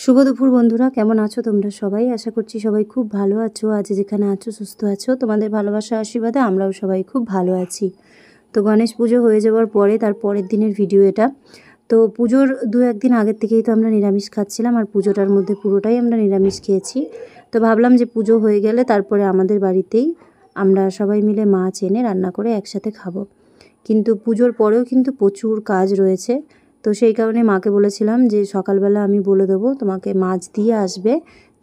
শুভ দুপুর বন্ধুরা, কেমন আছো তোমরা সবাই? আশা করছি সবাই খুব ভালো আছো। আজ যেখানে আছো সুস্থ আছো, তোমাদের ভালোবাসা আশীর্বাদে আমরাও সবাই খুব ভালো আছি। তো গণেশ পুজো হয়ে যাওয়ার পরে তার পরের দিনের ভিডিও এটা। তো পুজোর দু একদিন আগের থেকেই তো আমরা নিরামিষ খাচ্ছিলাম, আর পুজোটার মধ্যে পুরোটাই আমরা নিরামিষ খেয়েছি। তো ভাবলাম যে পুজো হয়ে গেলে তারপরে আমাদের বাড়িতেই আমরা সবাই মিলে মাছ এনে রান্না করে একসাথে খাবো। কিন্তু পুজোর পরেও কিন্তু প্রচুর কাজ রয়েছে। তো সেই কারণে মাকে বলেছিলাম যে সকালবেলা আমি বলে দেবো তোমাকে মাছ দিয়ে আসবে,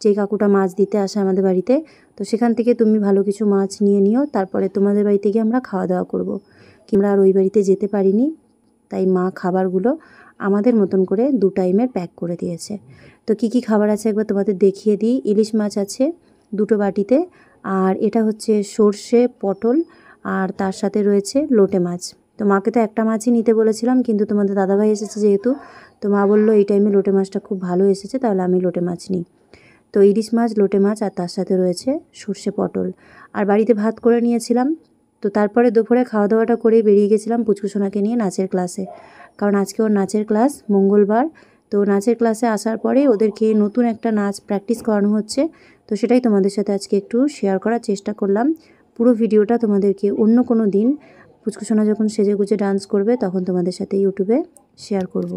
যে কাকুটা মাছ দিতে আসে আমাদের বাড়িতে। তো সেখান থেকে তুমি ভালো কিছু মাছ নিয়ে নিও, তারপরে তোমাদের বাড়িতে গিয়ে আমরা খাওয়া দাওয়া করবো। আমরা আর ওই বাড়িতে যেতে পারিনি, তাই মা খাবারগুলো আমাদের মতন করে 2 টাইমের প্যাক করে দিয়েছে। তো কি কি খাবার আছে একবার তোমাদের দেখিয়ে দিই। ইলিশ মাছ আছে 2টো বাটিতে, আর এটা হচ্ছে সর্ষে পটল, আর তার সাথে রয়েছে লোটে মাছ। তো মাকে তো একটা মাছই নিতে বলেছিলাম, কিন্তু তোমাদের দাদাভাই এসেছে যেহেতু, তো মা বললো এই টাইমে লোটে মাছটা খুব ভালো এসেছে, তাহলে আমি লোটে মাছ নিই। তো ইলিশ মাছ, লোটে মাছ, আর তার সাথে রয়েছে সর্ষে পটল। আর বাড়িতে ভাত করে নিয়েছিলাম। তো তারপরে দুপুরে খাওয়া দাওয়াটা করেই বেরিয়ে গেছিলাম পুচকুসোনাকে নিয়ে নাচের ক্লাসে, কারণ আজকে ওর নাচের ক্লাস, মঙ্গলবার। তো নাচের ক্লাসে আসার পরে ওদেরকে নতুন একটা নাচ প্র্যাকটিস করানো হচ্ছে। তো সেটাই তোমাদের সাথে আজকে একটু শেয়ার করার চেষ্টা করলাম। পুরো ভিডিওটা তোমাদেরকে অন্য কোনো দিন পুচকুসোনা যখন সেজে গুজে ডান্স করবে তখন তোমাদের সাথে ইউটিউবে শেয়ার করব।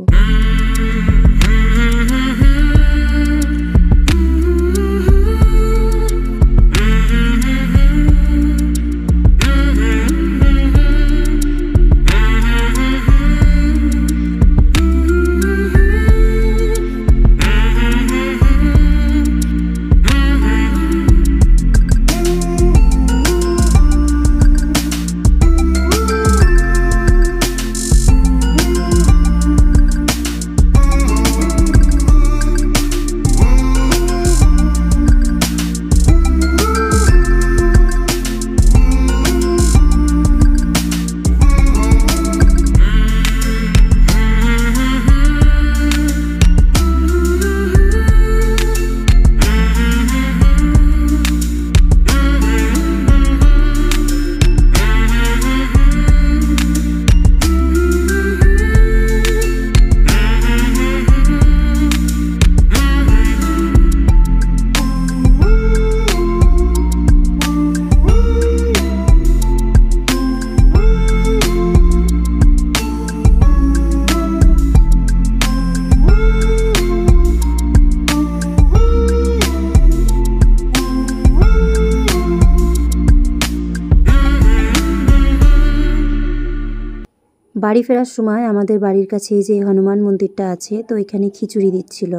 বাড়ি ফেরার সময় আমাদের বাড়ির কাছে এই যে হনুমান মন্দিরটা আছে, তো এখানে খিচুড়ি দিচ্ছিল।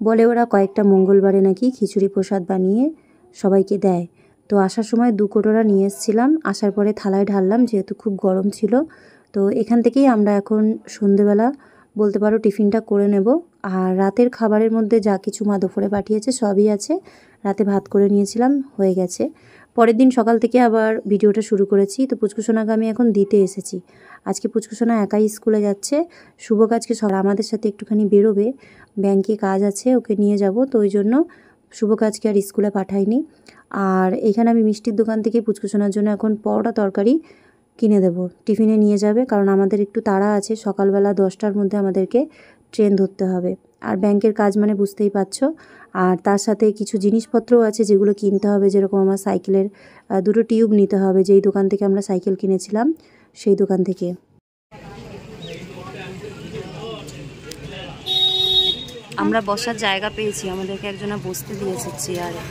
বলে ওরা কয়েকটা মঙ্গলবারে নাকি খিচুড়ি প্রসাদ বানিয়ে সবাইকে দেয়। তো আসার সময় 2 কটোরা নিয়ে এসেছিলাম, আসার পরে থালায় ঢাললাম যেহেতু খুব গরম ছিল। তো এখান থেকেই আমরা এখন সন্ধেবেলা বলতে পারো টিফিনটা করে নেব। আর রাতের খাবারের মধ্যে যা কিছু মা দুপুরে পাঠিয়েছে সবই আছে। রাতে ভাত করে নিয়েছিলাম, হয়ে গেছে। পরের দিন সকাল থেকে আবার ভিডিওটা শুরু করেছি। তো পুচকুসোনাকে আমি এখন দিতে এসেছি। আজকে পুচকুসোনা একাই স্কুলে যাচ্ছে। শুভ কাজকে আমাদের সাথে একটুখানি বেরোবে, ব্যাংকে কাজ আছে, ওকে নিয়ে যাব। তো ওই জন্য শুভ কাজকে আর স্কুলে পাঠাইনি। আর এখানে আমি মিষ্টির দোকান থেকে পুচকুসোনার জন্য এখন পরোটা তরকারি কিনে দেবো, টিফিনে নিয়ে যাবে, কারণ আমাদের একটু তাড়া আছে। সকালবেলা 10টার মধ্যে আমাদেরকে ট্রেন ধরতে হবে। আর ব্যাংকের কাজ মানে বুঝতেই পারছো। আর তার সাথে কিছু জিনিসপত্রও আছে যেগুলো কিনতে হবে, যেরকম আমার সাইকেলের 2টো টিউব নিতে হবে, যেই দোকান থেকে আমরা সাইকেল কিনেছিলাম সেই দোকান থেকে। আমরা বসার জায়গা পেয়েছি, আমাদেরকে একজনা বসতে দিয়েছে চেয়ারে।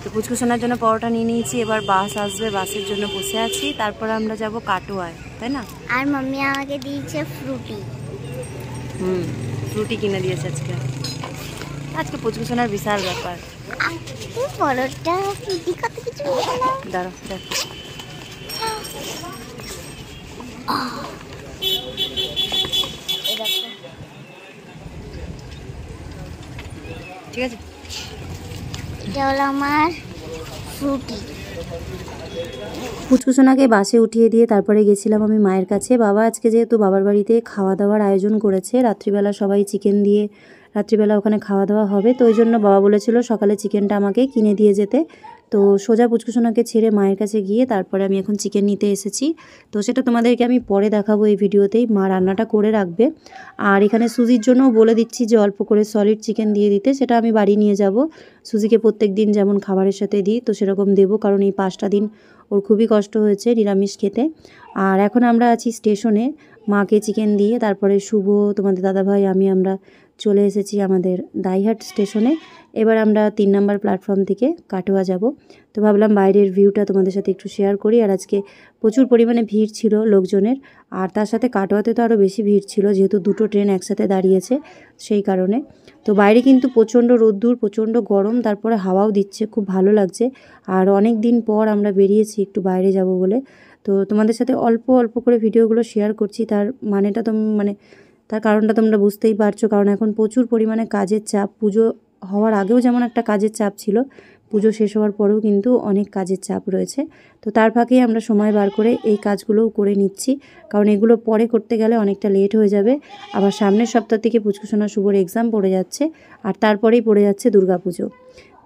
তো পুচকুসোনার জন্য পরোটা নিয়ে নিয়েছি, এবার বাস আসবে, বাসের জন্য বসে আছি। তারপর আমরা যাব কাটোয়ায়, তাই না? আর মাম্মি আমাকে দিয়েছে ফ্রুটি। ফ্রুটি কিনে দিয়েছে আজকে। আজকে পুচকুসোনার বিশাল ব্যাপার। পরোটা ফ্রুটি কত কিছু। দাঁড়াও দেখ, ঠিক আছে। এটা হলো আমার ফ্রুটি। পুচকুসোনাকে বাসে উঠিয়ে দিয়ে তারপরে গেছিলাম আমি মায়ের কাছে। বাবা আজকে যেহেতু বাবার বাড়িতে খাওয়া দাওয়ার আয়োজন করেছে, রাত্রিবেলা সবাই চিকেন দিয়ে রাত্রিবেলা ওখানে খাওয়া দাওয়া হবে। তো ওই জন্য বাবা বলেছিল সকালে চিকেনটা আমাকে কিনে দিয়ে যেতে, তো সোজা পুচকুসোনাকে ছেড়ে মায়ের কাছে গিয়ে তারপরে আমি এখন চিকেন নিতে এসেছি। তো সেটা তোমাদেরকে আমি পরে দেখাবো এই ভিডিওতেই। মা রান্নাটা করে রাখবে। আর এখানে সুজির জন্যও বলে দিচ্ছি যে অল্প করে সলিড চিকেন দিয়ে দিতে, সেটা আমি বাড়ি নিয়ে যাব। সুজিকে প্রত্যেক দিন যেমন খাবারের সাথে দিই তো সেরকম দেবো, কারণ এই 5টা দিন ওর খুবই কষ্ট হয়েছে নিরামিষ খেতে। আর এখন আমরা আছি স্টেশনে, মাকে চিকেন দিয়ে তারপরে শুভ, তোমাদের দাদাভাই, আমরা চলে এসেছি আমাদের দাইহাট স্টেশনে। এবার আমরা 3 নম্বর প্ল্যাটফর্ম থেকে কাটোয়া যাব। তো ভাবলাম বাইরের ভিউটা তোমাদের সাথে একটু শেয়ার করি। আর আজকে প্রচুর পরিমাণে ভিড় ছিল লোকজনের, আর তার সাথে কাটোয়াতে তো আরও বেশি ভিড় ছিল, যেহেতু 2টো ট্রেন একসাথে দাঁড়িয়েছে সেই কারণে। তো বাইরে কিন্তু প্রচণ্ড রোদ্দুর, প্রচণ্ড গরম, তারপরে হাওয়াও দিচ্ছে, খুব ভালো লাগছে। আর অনেক দিন পর আমরা বেরিয়েছি একটু বাইরে যাব বলে। তো তোমাদের সাথে অল্প অল্প করে ভিডিওগুলো শেয়ার করছি, তার মানেটা তার কারণটা তোমরা বুঝতেই পারছো, কারণ এখন প্রচুর পরিমাণে কাজের চাপ। পুজো হওয়ার আগেও যেমন একটা কাজের চাপ ছিল, পুজো শেষ হওয়ার পরেও কিন্তু অনেক কাজের চাপ রয়েছে। তো তার ফাঁকেই আমরা সময় বার করে এই কাজগুলোও করে নিচ্ছি, কারণ এগুলো পরে করতে গেলে অনেকটা লেট হয়ে যাবে। আবার সামনের সপ্তাহ থেকে পুচকুসোনা শুভর এক্সাম পড়ে যাচ্ছে, আর তারপরেই পড়ে যাচ্ছে দুর্গাপুজো।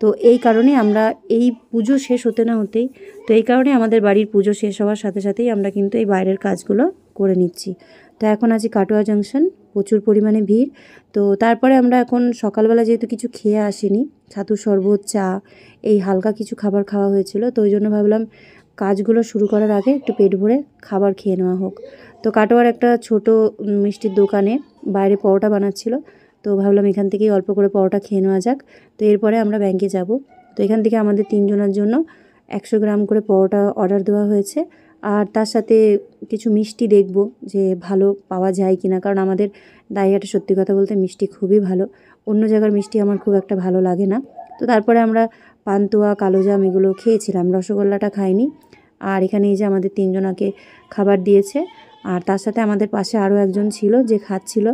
তো এই কারণে আমরা এই পুজো শেষ হতে না হতেই, তো এই কারণে আমাদের বাড়ির পুজো শেষ হওয়ার সাথে সাথেই আমরা কিন্তু এই বাইরের কাজগুলো করে নিচ্ছি। তো এখন আছি কাটোয়া জাংশন, প্রচুর পরিমাণে ভিড়। তো তারপরে আমরা এখন সকালবেলা যেহেতু কিছু খেয়ে আসিনি, ছাতুর শরবত, চা, এই হালকা কিছু খাবার খাওয়া হয়েছিল, তো ওই জন্য ভাবলাম কাজগুলো শুরু করার আগে একটু পেট ভরে খাবার খেয়ে নেওয়া হোক। তো কাটোয়ার একটা ছোট মিষ্টির দোকানে বাইরে পরোটা বানাচ্ছিল, তো ভাবলাম এখান থেকেই অল্প করে পরোটা খেয়ে নেওয়া যাক। তো এরপরে আমরা ব্যাংকে যাব। তো এখান থেকে আমাদের 3 জনের জন্য 100 গ্রাম করে পরোটা অর্ডার দেওয়া হয়েছে। আর তার সাথে কিছু মিষ্টি দেখব যে ভালো পাওয়া যায় কিনা, কারণ আমাদের দাইহাটে সত্যি কথা বলতে মিষ্টি খুবই ভালো। অন্য জায়গার মিষ্টি আমার খুব একটা ভালো লাগে না। তো তারপরে আমরা পান্তুয়া, কালোজাম এগুলো খেয়েছিলাম, রসগোল্লাটা খাইনি। আর এখানে এই যে আমাদের 3 জনাকে খাবার দিয়েছে, আর তার সাথে আমাদের পাশে আরও একজন ছিল যে খাচ্ছিল।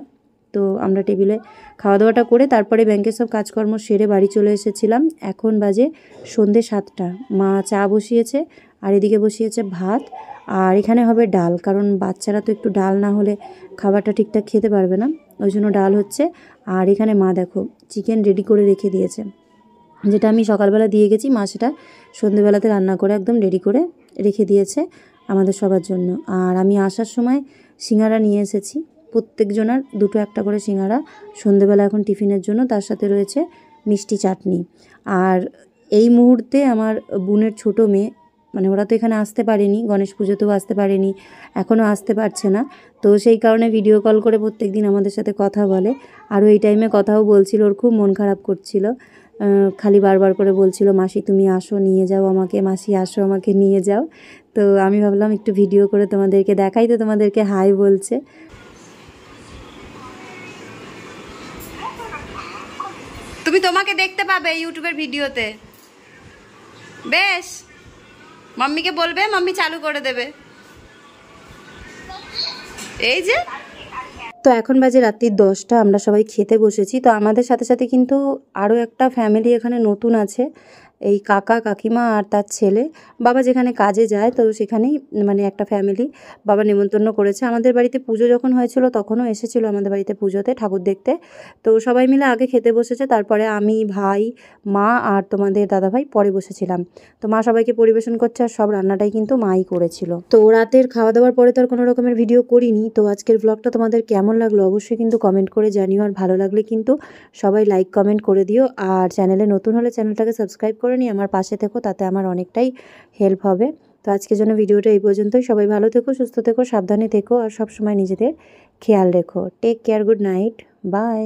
তো আমরা টেবিলে খাওয়া দাওয়াটা করে তারপরে ব্যাংকের সব কাজকর্ম সেরে বাড়ি চলে এসেছিলাম। এখন বাজে সন্ধ্যে 7টা। মা চা বসিয়েছে, আর এদিকে বসিয়েছে ভাত, আর এখানে হবে ডাল, কারণ বাচ্চারা তো একটু ডাল না হলে খাবারটা ঠিকঠাক খেতে পারবে না, ওই জন্য ডাল হচ্ছে। আর এখানে মা দেখো চিকেন রেডি করে রেখে দিয়েছে, যেটা আমি সকালবেলা দিয়ে গেছি, মা সেটা সন্ধ্যেবেলাতে রান্না করে একদম রেডি করে রেখে দিয়েছে আমাদের সবার জন্য। আর আমি আসার সময় সিঙ্গারা নিয়ে এসেছি, প্রত্যেকজনের 2টো 1টা করে সিঙ্গারা সন্ধ্যেবেলা এখন টিফিনের জন্য, তার সাথে রয়েছে মিষ্টি চাটনি। আর এই মুহূর্তে আমার বোনের ছোটো মেয়ে, ওরা তো এখানে আসতে পারেনি, গণেশ পুজোতেও আসতে পারেনি, এখনও আসতে পারছে না। তো সেই কারণে ভিডিও কল করে প্রত্যেক দিন আমাদের সাথে কথা বলে। আরও এই টাইমে কথাও বলছিল, ওর খুব মন খারাপ করছিল, খালি বারবার করে বলছিল মাসি তুমি আসো, নিয়ে যাও আমাকে, মাসি আসো আমাকে নিয়ে যাও। তো আমি ভাবলাম একটু ভিডিও করে তোমাদেরকে দেখাই, তো তোমাদেরকে হাই বলছে। তুমি তোমাকে দেখতে পাবে ইউটিউবের ভিডিওতে, বেশ মাম্মিকে বলবে, মাম্মি চালু করে দেবে। এই যে তো এখন বাজে রাত্রি 10টা, আমরা সবাই খেতে বসেছি। তো আমাদের সাথে সাথে কিন্তু আরও একটা ফ্যামিলি এখানে নতুন আছে, এই কাকা কাকিমা আর তার ছেলে। বাবা যেখানে কাজে যায় তো সেখানেই একটা ফ্যামিলি বাবা নেমন্তন্ন করেছে। আমাদের বাড়িতে পুজো যখন হয়েছিল তখনও এসেছিল আমাদের বাড়িতে পুজোতে ঠাকুর দেখতে। তো সবাই মিলে আগে খেতে বসেছে, তারপরে আমি, ভাই, মা আর তোমাদের দাদাভাই পরে বসেছিলাম। তো মা সবাইকে পরিবেশন করছে, আর সব রান্নাটাই কিন্তু মাই করেছিল। তো রাতের খাওয়া দাওয়ার পরে তো আর কোনো রকমের ভিডিও করিনি। তো আজকের ব্লগটা তোমাদের কেমন লাগলো অবশ্যই কিন্তু কমেন্ট করে জানিও, আর ভালো লাগলে কিন্তু সবাই লাইক কমেন্ট করে দিও। আর চ্যানেলে নতুন হলে চ্যানেলটাকে সাবস্ক্রাইব করে নিয়ে আমার পাশে থেকো, তাতে আমার অনেকটাই হেল্প হবে। তো আজকের জন্য ভিডিওটা এই পর্যন্তই। সবাই ভালো থেকো, সুস্থ থেকো, সাবধানে থেকো, আর সবসময় নিজেদের খেয়াল রেখো। Take care, good night, by.